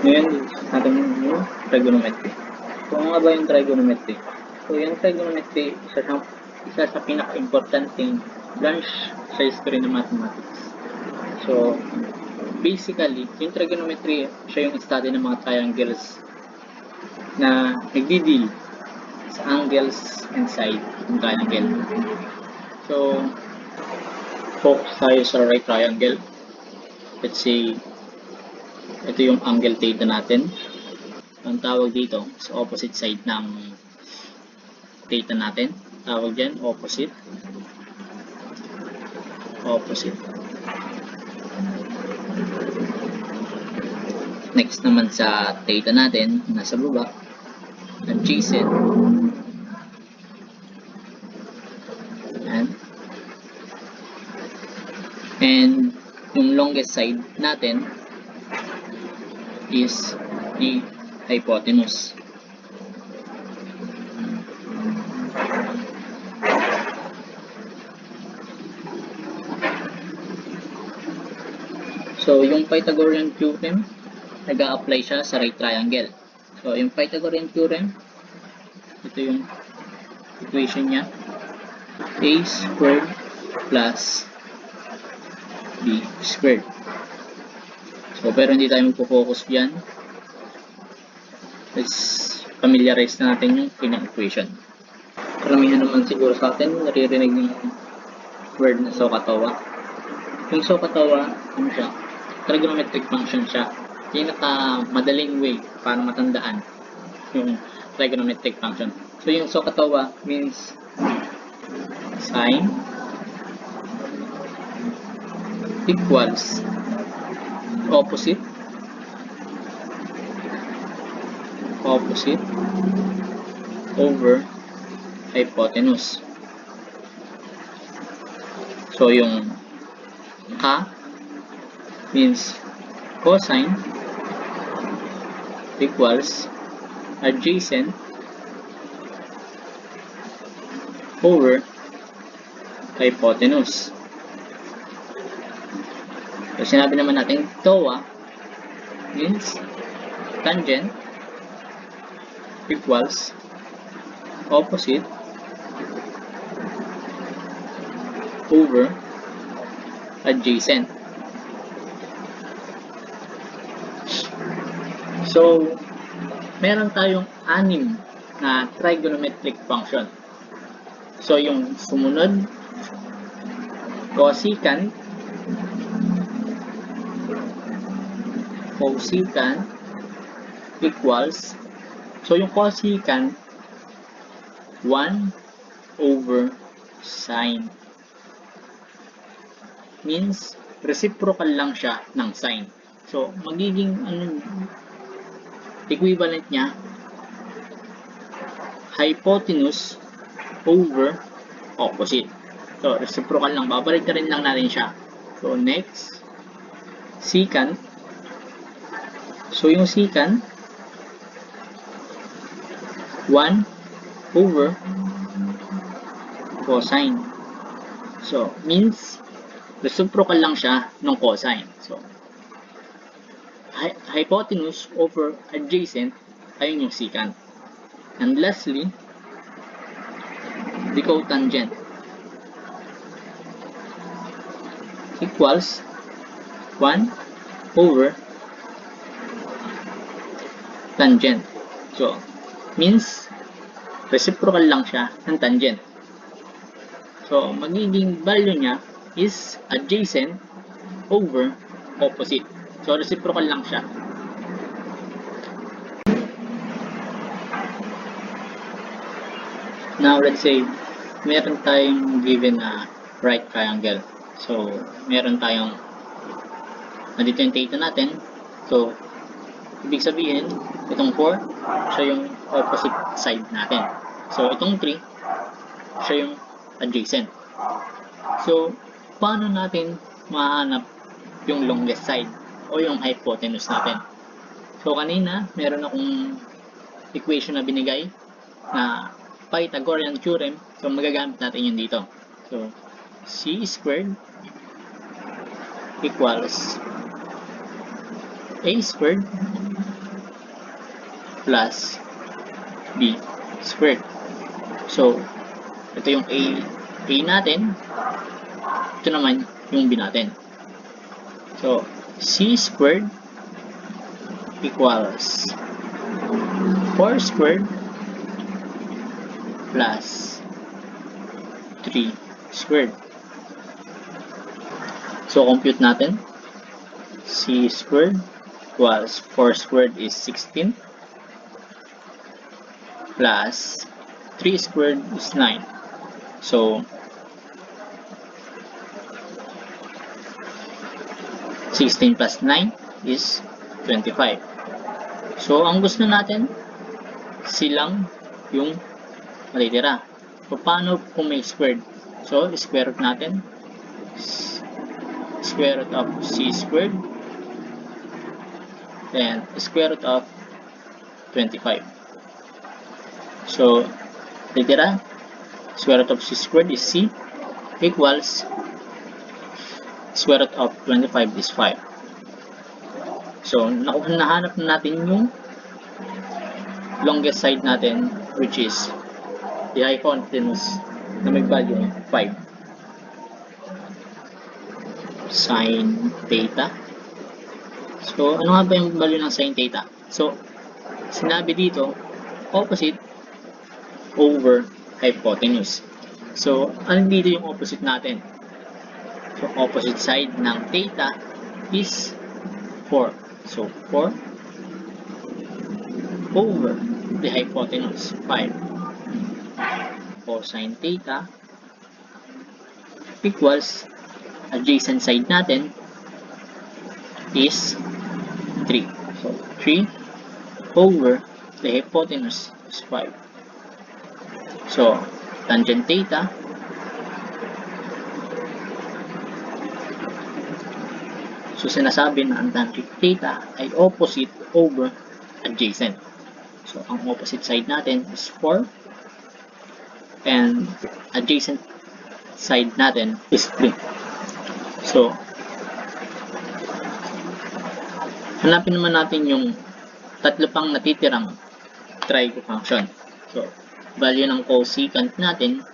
Ngayon, natin yung trigonometry. So, ano nga ba yung trigonometry? So, yung trigonometry, isa sa pinaka-importanting branch sa history ng mathematics. So, basically, yung trigonometry, siya yung study ng mga triangles na nagdi-deal sa angles and side ng triangle. So, focus tayo sa right triangle. Let's say, ito yung angle theta natin. Ang tawag dito sa opposite side ng theta natin. Tawag dyan, opposite. Opposite. Next naman sa theta natin, nasa baba, adjacent. And yung longest side natin is the hypotenuse. So, yung Pythagorean theorem, nag-a-apply siya sa right triangle. So, yung Pythagorean theorem, ito yung equation niya. A squared plus B squared. So, pero hindi tayo magpo-focus dyan. Let's familiarize na natin yung pinang-equation. Karamihan naman siguro sa atin, naririnig yung word na SOHCAHTOA. Yung SOHCAHTOA, ano siya? Trigonometric function siya. Pinaka-madaling way para matandaan yung trigonometric function. So, yung SOHCAHTOA means sine equals opposite over hypotenuse. So, yung ka means cosine equals adjacent over hypotenuse. So, sinabi naman natin TOA means tangent equals opposite over adjacent. So, meron tayong 6 na trigonometric function. So, yung sumunod, cosecant equals, so yung cosecant 1 over sine. Means, reciprocal lang siya ng sine. So, magiging equivalent niya, hypotenuse over opposite. So, reciprocal lang. Babalik na rin lang natin siya. So, next, secant. So, yung secant, 1 over cosine. So, means, reciprocal lang siya ng cosine. So, hypotenuse over adjacent, ayun yung secant. And lastly, the cotangent equals 1 over tangent. So, means, reciprocal lang siya ng tangent. So, magiging value niya is adjacent over opposite. So, reciprocal lang siya. Now, let's say, meron tayong given na right triangle. So, meron tayong nandito yung theta natin. So, ibig sabihin, itong 4, siya yung opposite side natin. So, itong 3, siya yung adjacent. So, paano natin mahanap yung longest side o yung hypotenuse natin? So, kanina, meron akong equation na binigay na Pythagorean theorem. So, magagamit natin yun dito. So, c squared equals a squared plus b squared. So, ito yung a natin. Ito naman yung b natin. So, c squared equals 4 squared plus 3 squared. So, compute natin. C squared equals 4 squared is 16 plus 3 squared is 9. So, 16 plus 9 is 25. So, ang gusto natin, silang yung matitira. So, paano kung may squared? So, square root natin. Square root of c squared. Then, square root of 25. So, matitira, square root of c squared is c equals square root of 25 is 5. So, nahanap na natin yung longest side natin, which is the hypotenuse na may value 5. Sin theta. So, ano nga ba yung value ng sin theta? So, sinabi dito, opposite over hypotenuse. So, ano dito yung opposite natin? So, opposite side ng theta is 4. So, 4 over the hypotenuse, 5. Cosine theta equals adjacent side natin is 3. So, 3 over the hypotenuse is 5. So, tangent theta so, sinasabi na ang tangent theta ay opposite over adjacent. So, ang opposite side natin is 4 and adjacent side natin is 3. So, hanapin naman natin yung tatlo pang natitirang trigo function. So, value ng cosecant natin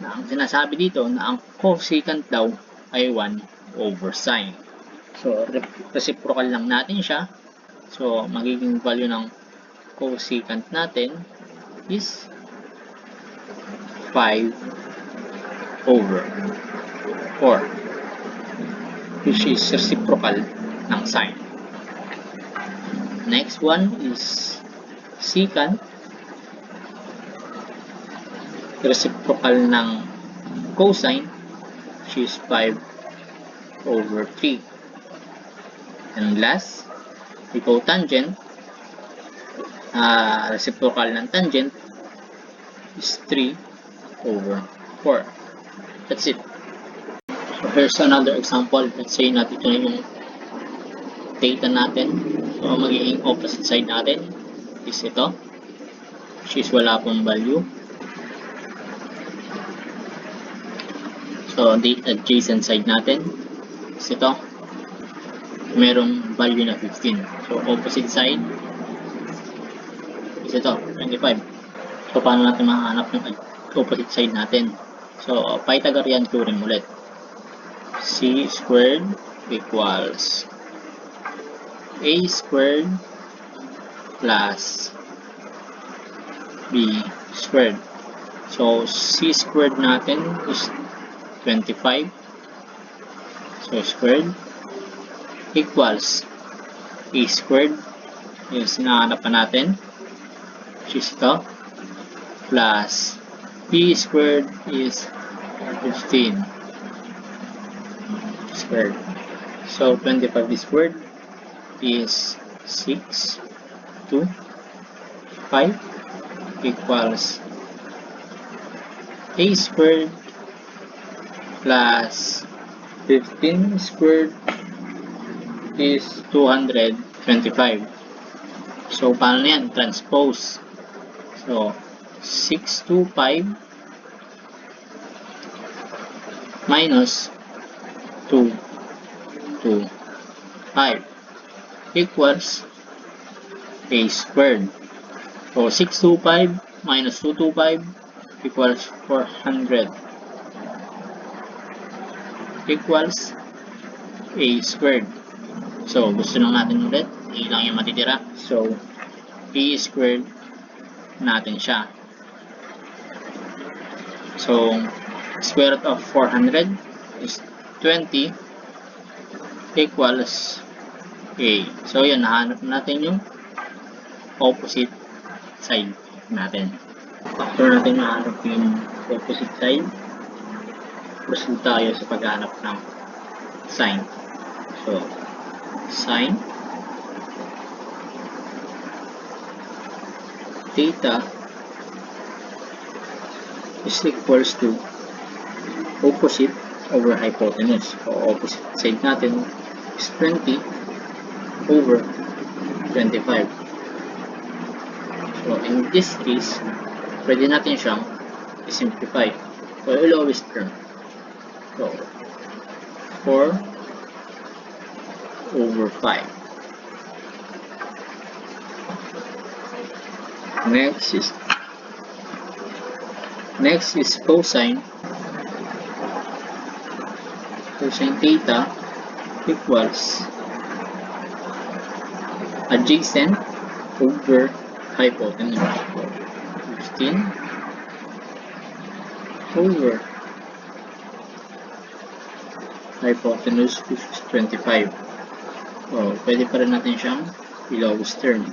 na ang sinasabi dito na ang cosecant daw ay 1 over sine. So, reciprocal lang natin siya. So, magiging value ng cosecant natin is 5 over 4, which is reciprocal ng sine. Next one is secant, reciprocal ng cosine, which is 5 over 3. And last, the cotangent, reciprocal ng tangent is 3 over 4. That's it. So here's another example. Let's say natin ito na yung theta natin. So magiging opposite side natin is ito, which is wala pong value. So the adjacent side natin is ito, merong value na 15. So opposite side is ito, 25. So paano natin mahanap yung opposite side natin? So Pythagorean theorem ulit. C squared equals a squared plus b squared. So c squared natin is 25. So squared equals a squared is hinahanap pa natin, which is ito, plus b squared is 15 squared. So 25 squared is 6 to 5 equals a squared plus 15 squared is 225. So, paano yan? Transpose. So, 6 to 5 minus 2 to 5 equals a squared. So 625 minus 225 equals 400 equals a squared. So gusto lang natin ulit, a lang yung matitira. So a squared natin siya. So square root of 400 is 20 equals a. So yun, nahanap natin yung opposite side natin. After natin mahanap yung opposite side, proceed tayo sa paghanap ng sine. So, sine theta is equals to opposite over hypotenuse. So, opposite side natin is 20 over 25. So, in this case, pwede natin siyang i-simplify. So, lowest term. So, 4 over 5. Next is cosine. Cosine theta equals adjacent over hypotenuse. 15 over hypotenuse, which is 25. So, pwede pa rin natin siyang i-lowest term.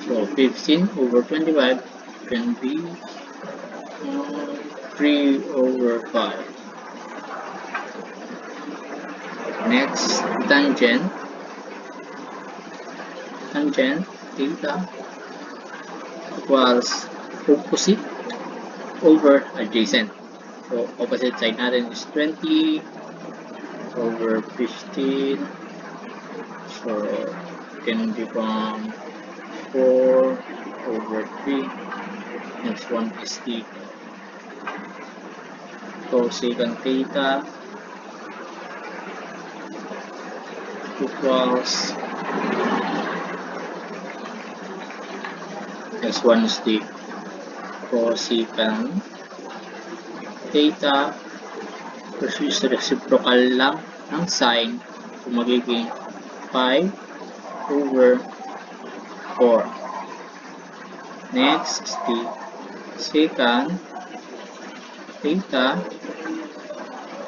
So, 15 over 25 can be 3 over 5. Next, tangent theta equals opposite over adjacent. So, opposite side natin is 20 over 15. So, it can become 4 over 3. Next one is theta. Cosecant theta equals, next one is the cosecant theta, versus reciprocal lang ng sine. So, magiging 5 over 4. Next is the secant theta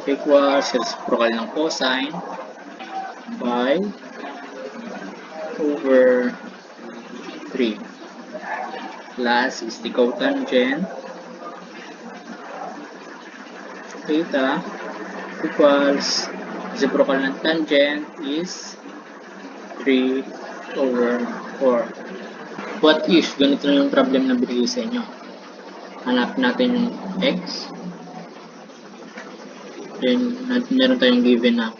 equals reciprocal ng cosine, 5 over 3. Last is the cotangent theta equals reciprocal ng tangent is 3 over 4. What if ganito na yung problem na binigay sa inyo? Hanap natin yung x. Then, meron tayong given na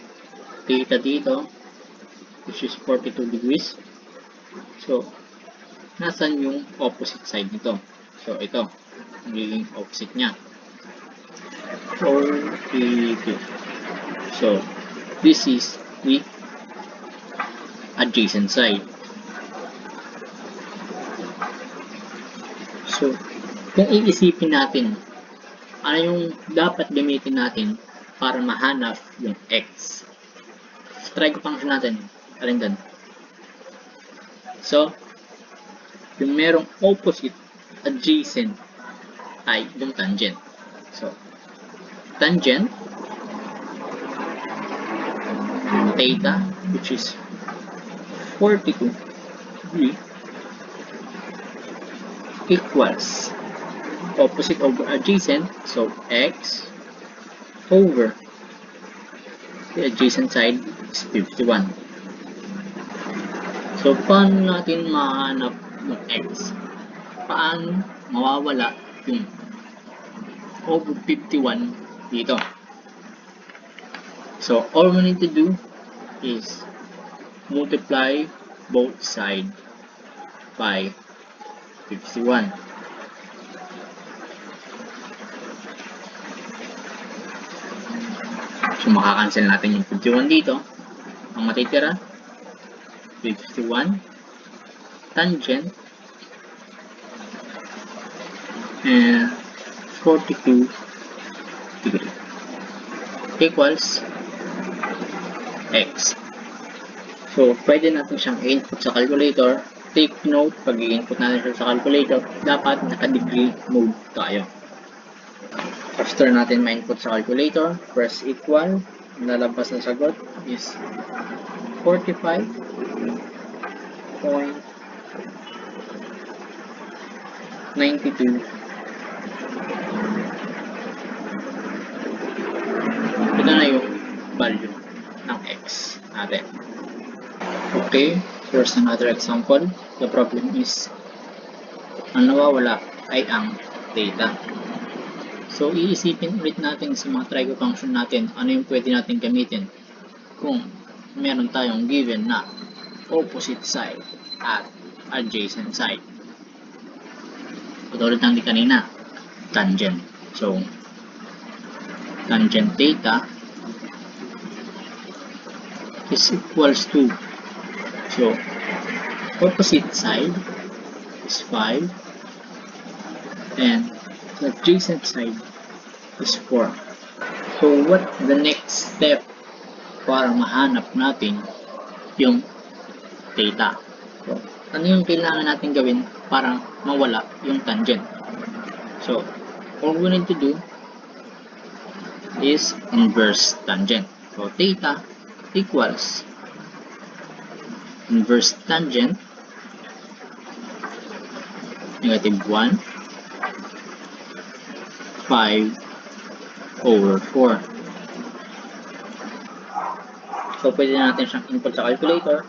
theta dito, which is 42 degrees. So, nasan yung opposite side nito? So, ito. Magiging opposite niya. 42. So, this is the adjacent side. So, kung iisipin natin, ano yung dapat gamitin natin para mahanap yung x? Try ko function natin. Alin doon? So, yung merong opposite adjacent ay yung tangent. So, tangent theta, which is 42 degrees, equals opposite over adjacent, so x over the adjacent side is 51. So, paano natin mahanap yung x? Paano mawawala yung over 51 dito? So, all we need to do is multiply both sides by 51. So, makakancel natin yung 51 dito. Ang matitira, 51 tangent and 42 degree equals x. So, pwede natin siyang i-input sa calculator. Take note, pag i-input natin siya sa calculator, dapat naka-degree mode tayo. After natin ma-input sa calculator, press equal. Lalabas na sagot is 45.92. Ito na yung value ng x natin. Okay, here's another example. The problem is, ang nawawala ay ang theta. So, iisipin ulit natin sa mga trigo function natin, ano yung pwede natin gamitin kung meron tayong given na opposite side at adjacent side. Katulad ng di kanina, tangent. So, tangent theta is equals to, so, opposite side is 5 and the adjacent side is 4. So, what the next step para mahanap natin yung theta? So, ano yung kailangan natin gawin para mawala yung tangent? So, all we need to do is inverse tangent. So, theta equals inverse tangent negative 1 5/4. So, pwede natin siyang input sa calculator.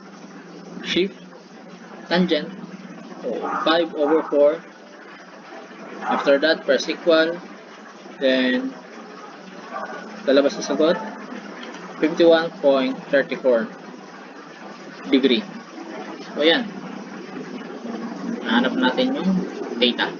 Shift tangent. So, 5/4. After that, press equal. Then, lalabas na sagot 51.34 degree. So, ayan. Nahanap natin yung theta.